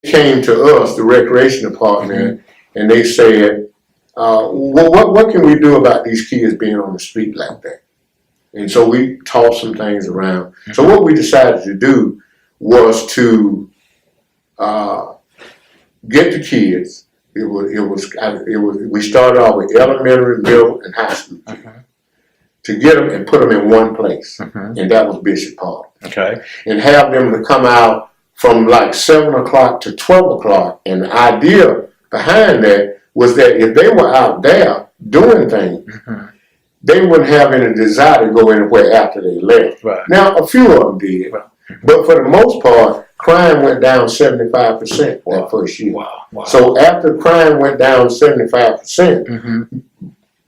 came to us, the recreation department, and they said, well, what can we do about these kids being on the street like that? And so we tossed some things around. So what we decided to do was to get the kids. We started off with elementary, middle, and high school kids, to get them and put them in one place, and that was Bishop Park. Okay. And have them to come out from like 7 o'clock to 12 o'clock. And the idea behind that was that if they were out there doing things, they wouldn't have any desire to go anywhere after they left. Right. Now, a few of them did, but for the most part, crime went down 75% that first year. Wow. So after crime went down 75%,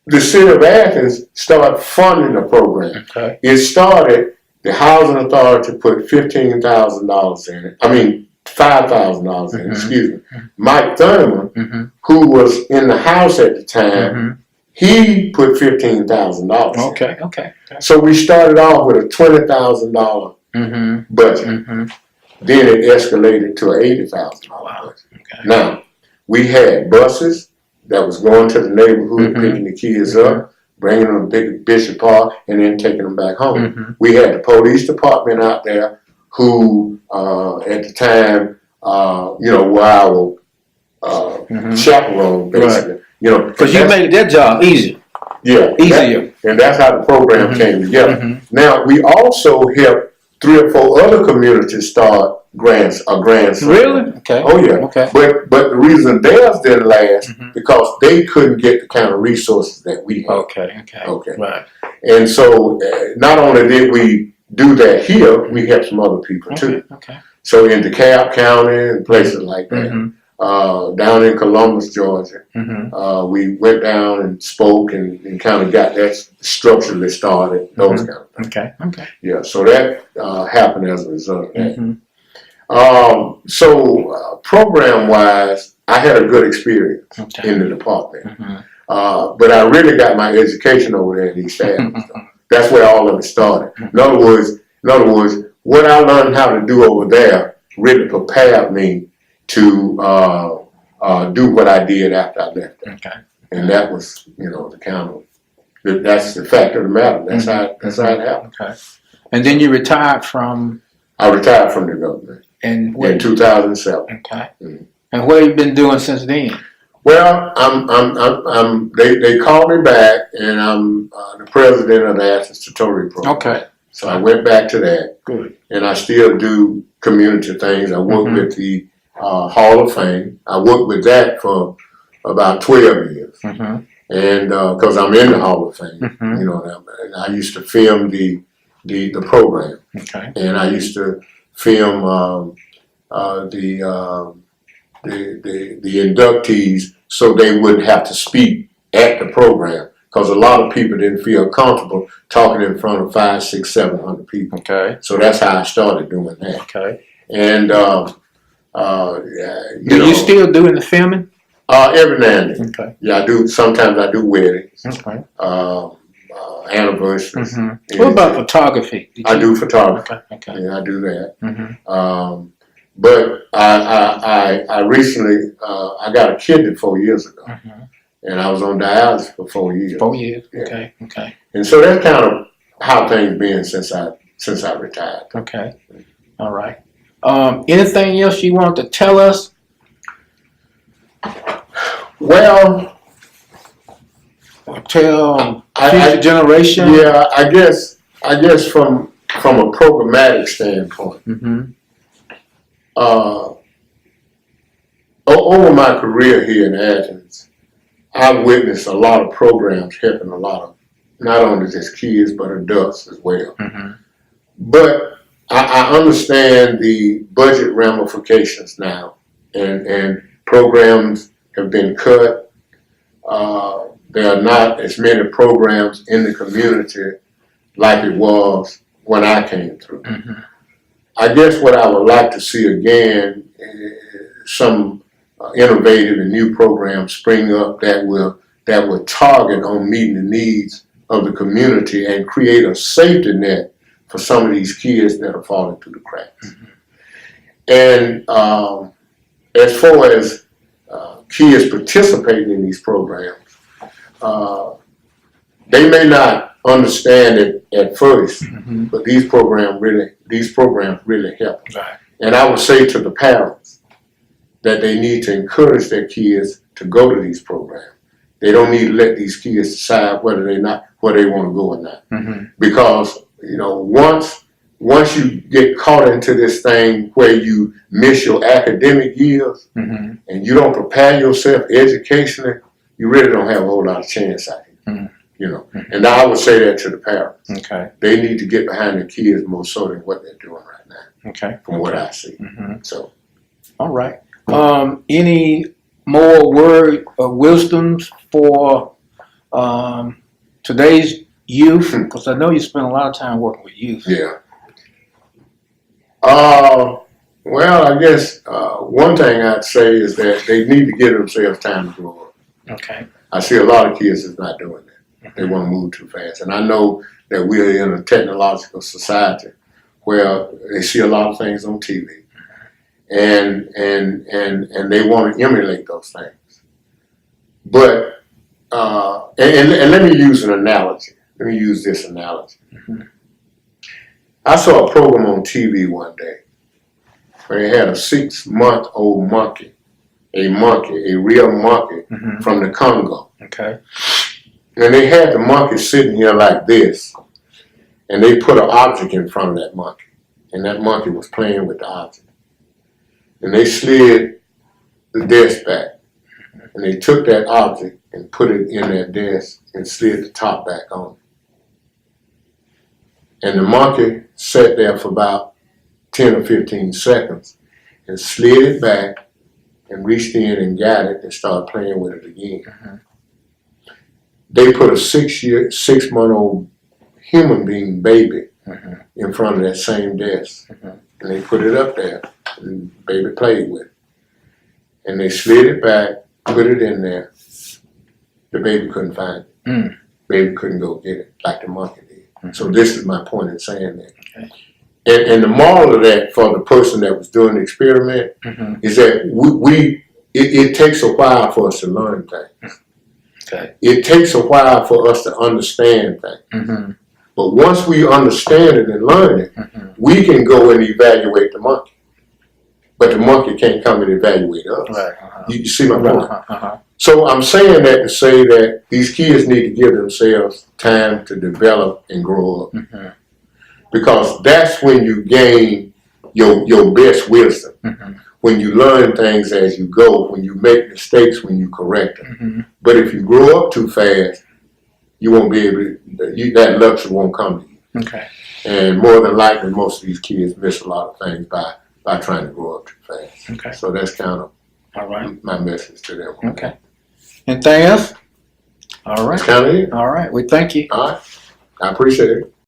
the city of Athens started funding the program. Okay. It started, the housing authority put $15,000 in it. I mean, $5,000 in it, excuse me. Mike Thurman, who was in the house at the time, he put $15,000. Okay. So we started off with a $20,000 budget. Then it escalated to an $80,000 budget. Okay. Now, we had buses that was going to the neighborhood, picking the kids up, bringing them to Bishop Park, and then taking them back home. We had the police department out there who, at the time, were our chaperone, basically. Right. You know, because you made their job easier. Yeah, easier. And that's how the program came together. Now, we also helped 3 or 4 other communities start grants. Really? Okay. Oh yeah. Okay. But the reason theirs didn't last because they couldn't get the kind of resources that we had. Okay. Right. And so not only did we do that here, we helped some other people too. Okay. So in DeKalb County and places like that. Down in Columbus, Georgia, we went down and spoke and kind of got that structurally started, those kind of things. Okay. Yeah, so that happened as a result of that. Program-wise, I had a good experience in the department. But I really got my education over there in East Athens. That's where all of it started. In other words, what I learned how to do over there really prepared me to do what I did after I left there. Okay. And that was, the kind of, that's the fact of the matter. That's how it happened. Okay. And then you retired from? I retired from the government in 2007. Okay. And what have you been doing since then? Well, they called me back, and I'm the president of the Athens Tutorial Program. Okay. So I went back to that. Good. And I still do community things. I work with the Hall of Fame. I worked with that for about 12 years. And because I'm in the Hall of Fame, and I used to film the program. Okay. And I used to film the inductees so they wouldn't have to speak at the program, because a lot of people didn't feel comfortable talking in front of 500, 600, 700 people. Okay. So that's how I started doing that. Okay. And do you still doing the filming? Every now and then. Okay. Yeah, I do. Sometimes I do weddings. Okay. Anniversaries. What about photography? I do photography. Okay. Yeah, I do that. But I recently I got a kidney 4 years ago, and I was on dialysis for 4 years. 4 years. Yeah. Okay. And so that's kind of how things been since I retired. Okay. All right. Anything else you want to tell us? Well, or tell future generation. Yeah, I guess from a programmatic standpoint. Over my career here in Athens, I've witnessed a lot of programs helping a lot of not only just kids but adults as well. But I understand the budget ramifications now, and programs have been cut. There are not as many programs in the community like it was when I came through. I guess what I would like to see again is some innovative and new programs spring up that will target on meeting the needs of the community and create a safety net for some of these kids that are falling through the cracks. And as far as kids participating in these programs, they may not understand it at first, but these programs really help. Right. And I would say to the parents that they need to encourage their kids to go to these programs. They don't need to let these kids decide whether they want to go or not. Because, once you get caught into this thing where you miss your academic years and you don't prepare yourself educationally, you really don't have a whole lot of chance out here. And I would say that to the parents. Okay. They need to get behind the kids more so than what they're doing right now. Okay. From what I see. So. All right. Any more word of wisdoms for today's youth? Because I know you spend a lot of time working with youth. Yeah. Well, I guess one thing I'd say is that they need to give themselves time to grow up. Okay. I see a lot of kids that's not doing that. They want to move too fast. And I know that we're in a technological society where they see a lot of things on TV. And they want to emulate those things. But, and let me use an analogy. Let me use this analogy. I saw a program on TV one day where they had a 6-month-old monkey, a real monkey from the Congo. Okay. And they had the monkey sitting here like this, and they put an object in front of that monkey, and that monkey was playing with the object. And they slid the desk back, and they took that object and put it in that desk and slid the top back on. And the monkey sat there for about 10 or 15 seconds and slid it back and reached in and got it and started playing with it again. They put a 6-month-old human being baby in front of that same desk. And they put it up there and the baby played with it. And they slid it back, put it in there. The baby couldn't find it. Baby couldn't go get it like the monkey did. So this is my point in saying that. Okay. And the moral of that for the person that was doing the experiment is that it takes a while for us to learn things. Okay. It takes a while for us to understand things. But once we understand it and learn it, we can go and evaluate the monkey. But the monkey can't come and evaluate us. Right. You see my point? So I'm saying that to say that these kids need to give themselves time to develop and grow up. Because that's when you gain your best wisdom. When you learn things as you go, when you make mistakes, when you correct them. But if you grow up too fast, you won't be able to, that luxury won't come to you. Okay. And more than likely, most of these kids miss a lot of things by trying to grow up too fast. Okay. So that's kind of All right. my message to them. Okay. Anything else? All right. That's kind of it. All right. We thank you. All right. I appreciate it.